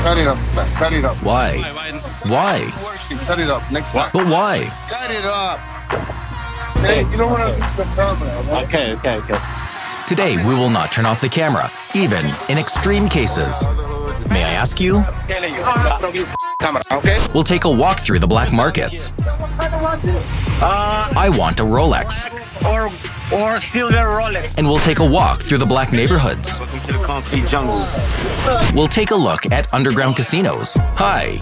Cut it off, man. Cut it off. Why? Why? Cut it off. Next time. But why? Cut it off. Hey, you don't want to fix the camera, right? Okay. Today, we will not turn off the camera, even in extreme cases. May I ask you? We'll take a walk through the black markets. I want a Rolex. Or silver Rolex. And we'll take a walk through the black neighborhoods. Welcome to the concrete jungle. We'll take a look at underground casinos. Hi.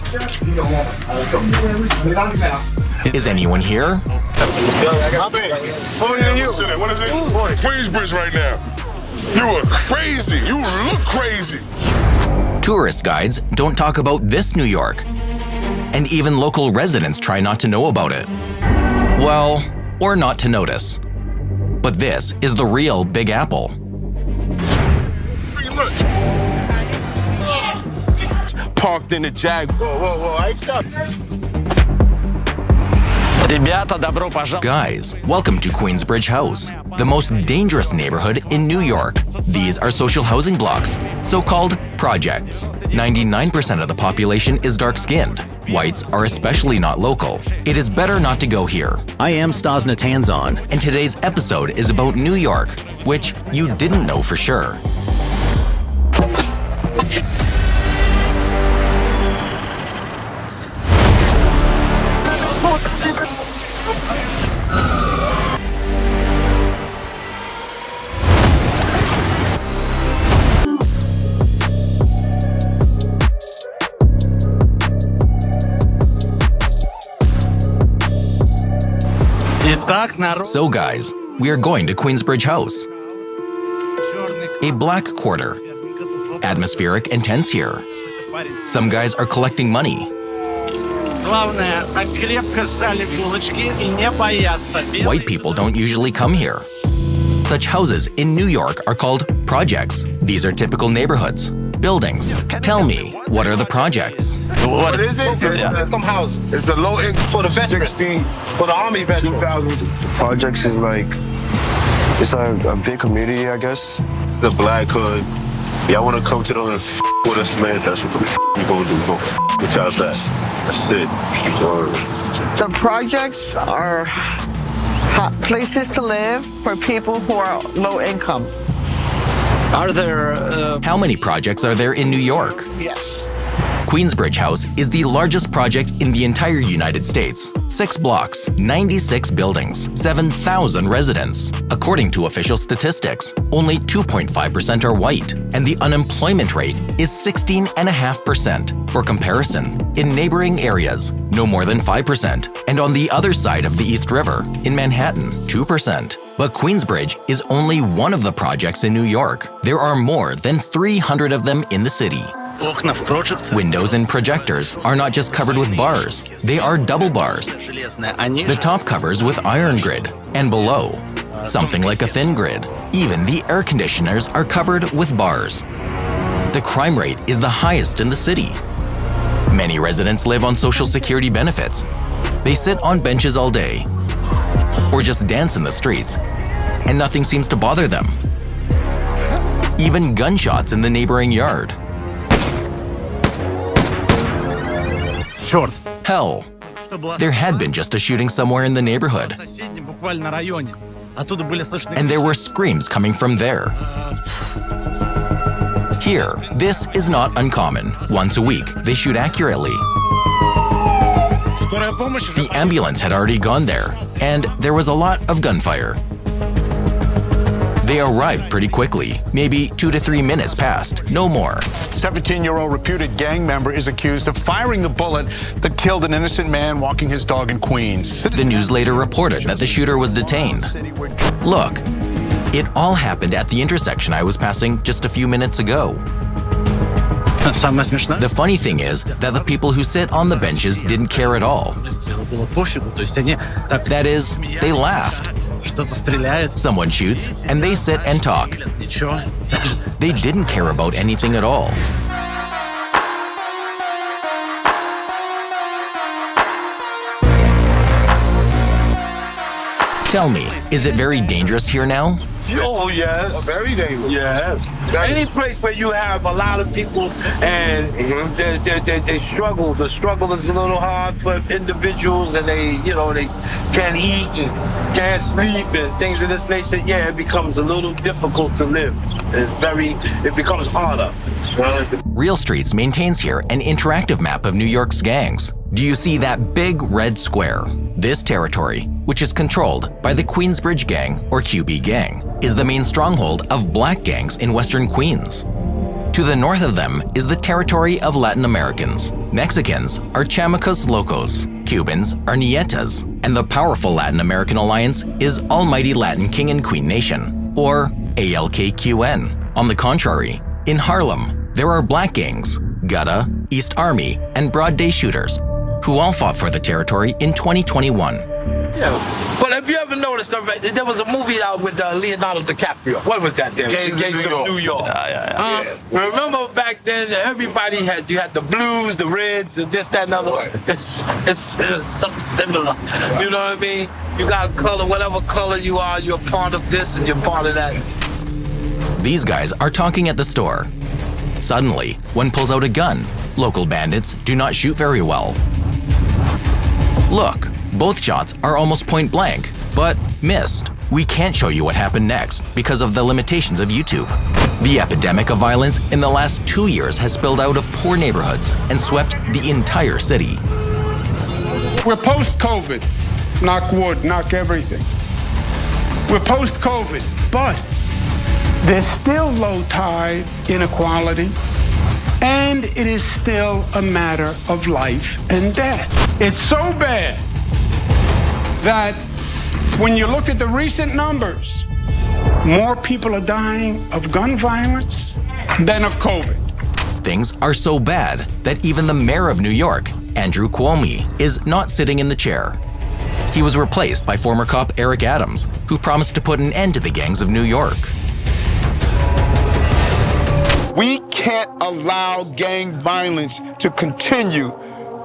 Is anyone here? What is it? Queensbridge right now. You are crazy. You look crazy. Tourist guides don't talk about this New York. And even local residents try not to know about it. Well, or not to notice. But this is the real Big Apple. Parked in the Jag. Whoa, I stop. Ребята, добро пожаловать. Guys, welcome to Queensbridge House, the most dangerous neighborhood in New York. These are social housing blocks, so-called projects. 99% of the population is dark-skinned. Whites are especially not local. It is better not to go here. I am Stas Natanzon, and today's episode is about New York, which you didn't know for sure. So guys, we are going to Queensbridge House. A black quarter. Atmospheric and tense here. Some guys are collecting money. White people don't usually come here. Such houses in New York are called projects. These are typical neighborhoods. Buildings. Tell me, what are the projects? What is it? It's an income house. It's a low income for the veterans. 16 for the army veterans. 2000. The projects is like, it's a big community, I guess. The black hood. Y'all want to come to them and with us, man? That's what we gonna do. We gonna with y'all that. That's it. The projects are places to live for people who are low income. Are there... How many projects are there in New York? Yes. Queensbridge House is the largest project in the entire United States. 6 blocks, 96 buildings, 7,000 residents. According to official statistics, only 2.5% are white, and the unemployment rate is 16.5%. For comparison, in neighboring areas, no more than 5%, and on the other side of the East River, in Manhattan, 2%. But Queensbridge is only one of the projects in New York. There are more than 300 of them in the city. Windows and projectors are not just covered with bars, they are double bars. The top covers with iron grid, and below, something like a thin grid. Even the air conditioners are covered with bars. The crime rate is the highest in the city. Many residents live on Social Security benefits. They sit on benches all day, or just dance in the streets, and nothing seems to bother them. Even gunshots in the neighboring yard. Hell, there had been just a shooting somewhere in the neighborhood, and there were screams coming from there. Here, this is not uncommon. Once a week, they shoot accurately. The ambulance had already gone there, and there was a lot of gunfire. They arrived pretty quickly, maybe 2 to 3 minutes passed, no more. 17-year-old reputed gang member is accused of firing the bullet that killed an innocent man walking his dog in Queens. The news later reported that the shooter was detained. Look, it all happened at the intersection I was passing just a few minutes ago. The funny thing is that the people who sit on the benches didn't care at all. That is, they laughed. Someone shoots, and they sit and talk. They didn't care about anything at all. Tell me, is it very dangerous here now? Oh, yes. Very dangerous. Yes. Any place where you have a lot of people and they struggle. The struggle is a little hard for individuals, and they can't eat and can't sleep and things of this nature. Yeah, it becomes a little difficult to live. It becomes harder. Real Streets maintains here an interactive map of New York's gangs. Do you see that big red square? This territory, which is controlled by the Queensbridge Gang or QB Gang, is the main stronghold of black gangs in Western Queens. To the north of them is the territory of Latin Americans. Mexicans are Chamacos Locos, Cubans are Nietas, and the powerful Latin American alliance is Almighty Latin King and Queen Nation, or ALKQN. On the contrary, in Harlem, there are black gangs, Gutta, East Army, and Broad Day Shooters, who all fought for the territory in 2021. Yeah. But have you ever noticed there was a movie out with Leonardo DiCaprio? What was that then? Gangs of New York. Yeah. Remember back then, everybody had the blues, the reds, this, that, and other. Right. It's something similar. You know what I mean? You got color, whatever color you are, you're part of this and you're part of that. These guys are talking at the store. Suddenly, one pulls out a gun. Local bandits do not shoot very well. Look, both shots are almost point blank, but missed. We can't show you what happened next because of the limitations of YouTube. The epidemic of violence in the last 2 years has spilled out of poor neighborhoods and swept the entire city. We're post-COVID. Knock wood, knock everything. We're post-COVID, but there's still low tide inequality, and it is still a matter of life and death. It's so bad that when you look at the recent numbers, more people are dying of gun violence than of COVID. Things are so bad that even the mayor of New York, Andrew Cuomo, is not sitting in the chair. He was replaced by former cop Eric Adams, who promised to put an end to the gangs of New York. We can't allow gang violence to continue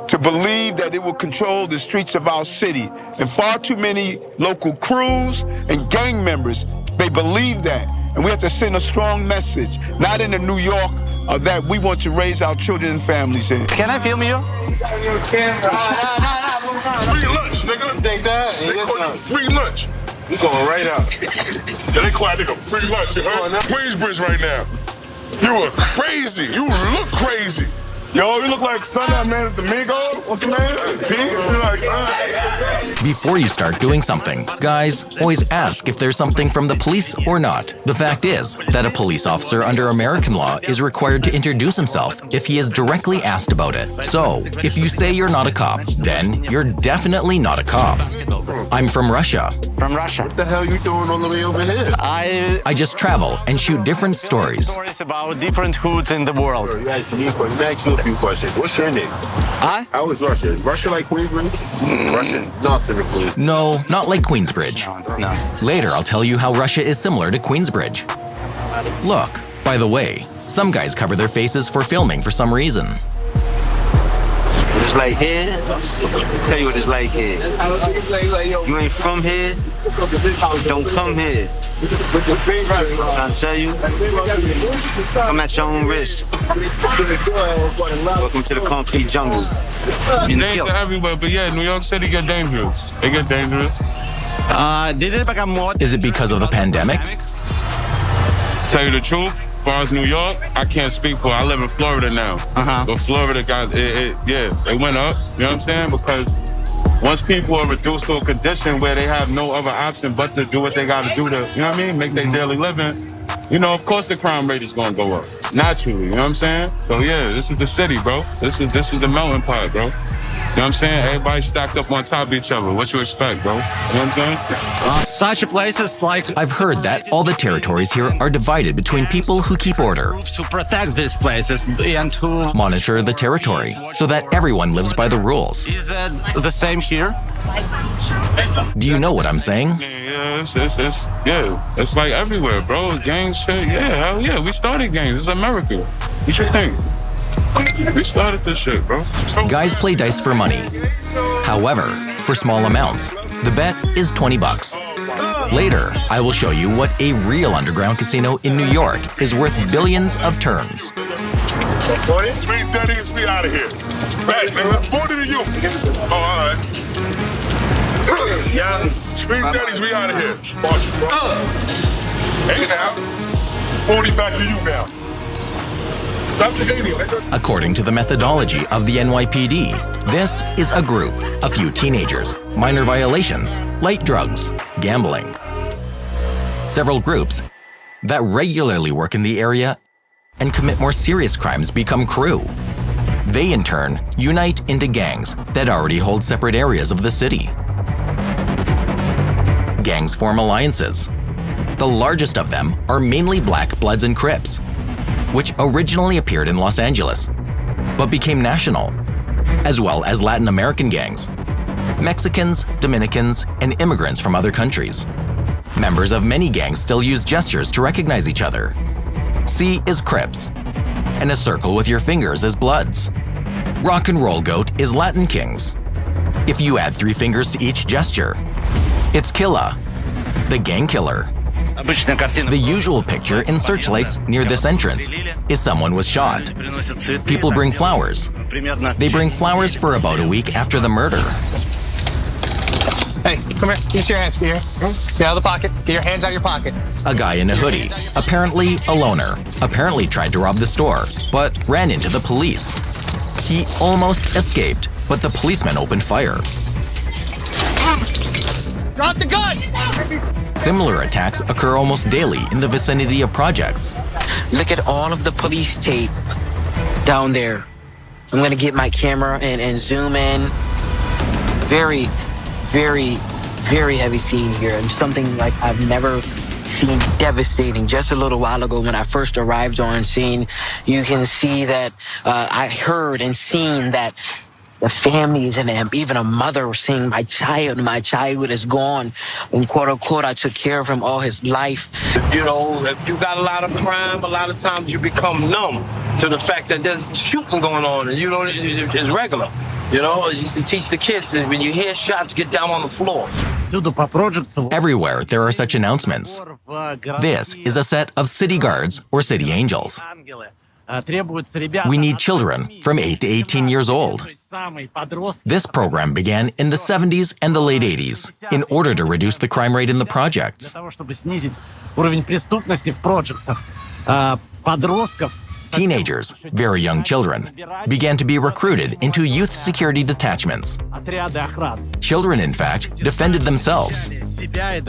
to believe that it will control the streets of our city. And far too many local crews and gang members, they believe that. And we have to send a strong message, not in New York, that we want to raise our children and families in. Can I film you? Free lunch, nigga. Take that. They call you free lunch. We going right out. Yeah, they call that nigga free lunch, you heard? Queensbridge right now. You are crazy. You look crazy. Yo, you look like Sunday Man at the Migo. What's the name? Pete? Before you start doing something, guys, always ask if there's something from the police or not. The fact is that a police officer under American law is required to introduce himself if he is directly asked about it. So, if you say you're not a cop, then you're definitely not a cop. I'm from Russia. From Russia. What the hell you doing on the way over here? I just travel and shoot different stories. Stories about different hoods in the world. Let me ask you a few questions. What's your name? Huh? How is Russia? Is Russia like Queensbridge? Russia's not to the Queens. No, not like Queensbridge. No. Later, I'll tell you how Russia is similar to Queensbridge. Look, by the way, some guys cover their faces for filming for some reason. It's like here. I'll tell you what it's like here. You ain't from here. Don't come here. I'll tell you. Come at your own risk. Welcome to the concrete jungle. Danger everywhere, but yeah, New York City get dangerous. They get dangerous. Is it because of the pandemic? Tell you the truth, as far as New York, I can't speak for it. I live in Florida now. But Florida got, they went up, you know what I'm saying? Because once people are reduced to a condition where they have no other option but to do what they got to do to, you know what I mean, make their daily living, you know, of course the crime rate is going to go up, naturally, you know what I'm saying? So yeah, this is the city, bro. This is the melting pot, bro. You know what I'm saying? Everybody stacked up on top of each other. What you expect, bro? You know what I'm saying? Such places like... I've heard that all the territories here are divided between people who keep order, to protect these places and to... monitor the territory, so that everyone lives by the rules. Is that the same here? Do you know what I'm saying? Yeah, it's like everywhere, bro. Gang shit, yeah, hell yeah. We started gangs. It's America. What you think? We started this shit, bro. Guys play dice for money. However, for small amounts, the bet is $20. Later, I will show you what a real underground casino in New York is worth billions of terms. 330, we out of here. Back, nigga. 40 to you. Oh, all right. Yeah. 330s, we out of here. Hey now. 40 back to you now. Stop the 80, nigga. According to the methodology of the NYPD, this is a group, a few teenagers, minor violations, light drugs, gambling. Several groups that regularly work in the area and commit more serious crimes become crew. They in turn unite into gangs that already hold separate areas of the city. Gangs form alliances. The largest of them are mainly Black Bloods and Crips, which originally appeared in Los Angeles, but became national, as well as Latin American gangs, Mexicans, Dominicans, and immigrants from other countries. Members of many gangs still use gestures to recognize each other. C is Crips, and a circle with your fingers is Bloods. Rock and Roll Goat is Latin Kings. If you add 3 fingers to each gesture, it's Killa, the gang killer. The usual picture in searchlights near this entrance is someone was shot. People bring flowers. They bring flowers for about a week after the murder. Hey, come here. Get your hands here. Get out of the pocket. Get your hands out of your pocket. A guy in a hoodie, apparently a loner, apparently tried to rob the store, but ran into the police. He almost escaped, but the policeman opened fire. Drop the gun! Similar attacks occur almost daily in the vicinity of projects. Look at all of the police tape down there. I'm gonna get my camera and zoom in. Very, very, very heavy scene here, and something like I've never seen. Devastating. Just a little while ago when I first arrived on scene, you can see that I heard and seen that the families and even a mother saying, my child is gone. And quote unquote, I took care of him all his life. You know, if you got a lot of crime, a lot of times you become numb to the fact that there's shooting going on, and you know, it's regular. You know, you used to teach the kids that when you hear shots, get down on the floor. Everywhere there are such announcements. This is a set of city guards or city angels. We need children from 8 to 18 years old. This program began in the 70s and the late 80s in order to reduce the crime rate in the projects. Teenagers, very young children, began to be recruited into youth security detachments. Children, in fact, defended themselves.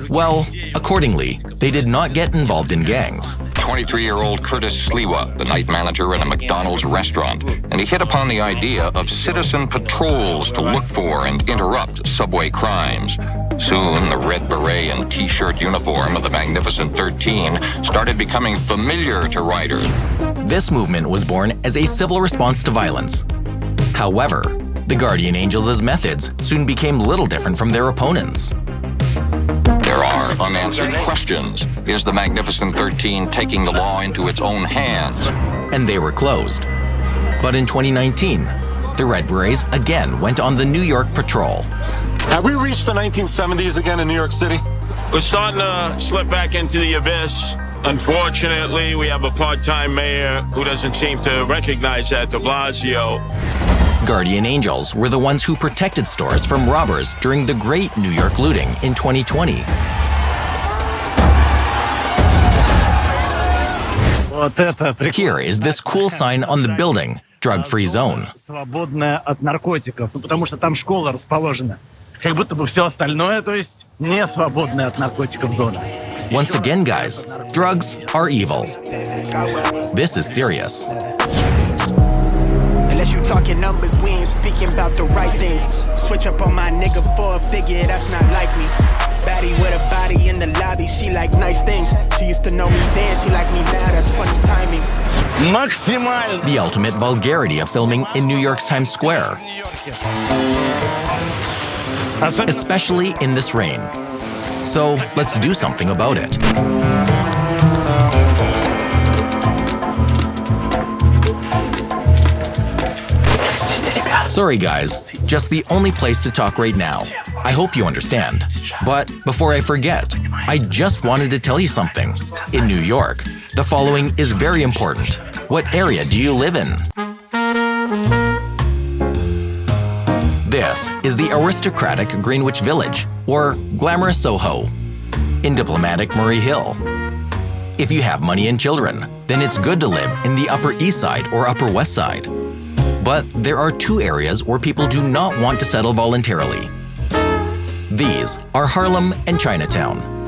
Well, accordingly, they did not get involved in gangs. 23-year-old Curtis Sliwa, the night manager at a McDonald's restaurant, and he hit upon the idea of citizen patrols to look for and interrupt subway crimes. Soon, the red beret and T-shirt uniform of the Magnificent 13 started becoming familiar to riders. This movement was born as a civil response to violence. However, the Guardian Angels' methods soon became little different from their opponents. There are unanswered questions. Is the Magnificent 13 taking the law into its own hands? And they were closed. But in 2019, the Red Berets again went on the New York patrol. Have we reached the 1970s again in New York City? We're starting to slip back into the abyss. Unfortunately, we have a part-time mayor who doesn't seem to recognize that, de Blasio. Guardian Angels were the ones who protected stores from robbers during the great New York looting in 2020. Here is this cool sign on the building, drug-free zone. Свободная от наркотиков, потому что там школа расположена. Как будто бы все остальное, то есть не свободная от наркотиков зона. Once again, guys, drugs are evil. This is serious. Unless you talking numbers, we ain't speaking about the right things. Switch up on my nigga for a figure, that's not like me. Baddie with a body in the lobby, she like nice things. She used to know me then, she like me now, that's funny timing. The ultimate vulgarity of filming in New York's Times Square. Especially in this rain. So let's do something about it. Sorry guys, just the only place to talk right now. I hope you understand. But before I forget, I just wanted to tell you something. In New York, the following is very important. What area do you live in? This is the aristocratic Greenwich Village, or glamorous Soho, in diplomatic Murray Hill. If you have money and children, then it's good to live in the Upper East Side or Upper West Side. But there are two areas where people do not want to settle voluntarily. These are Harlem and Chinatown.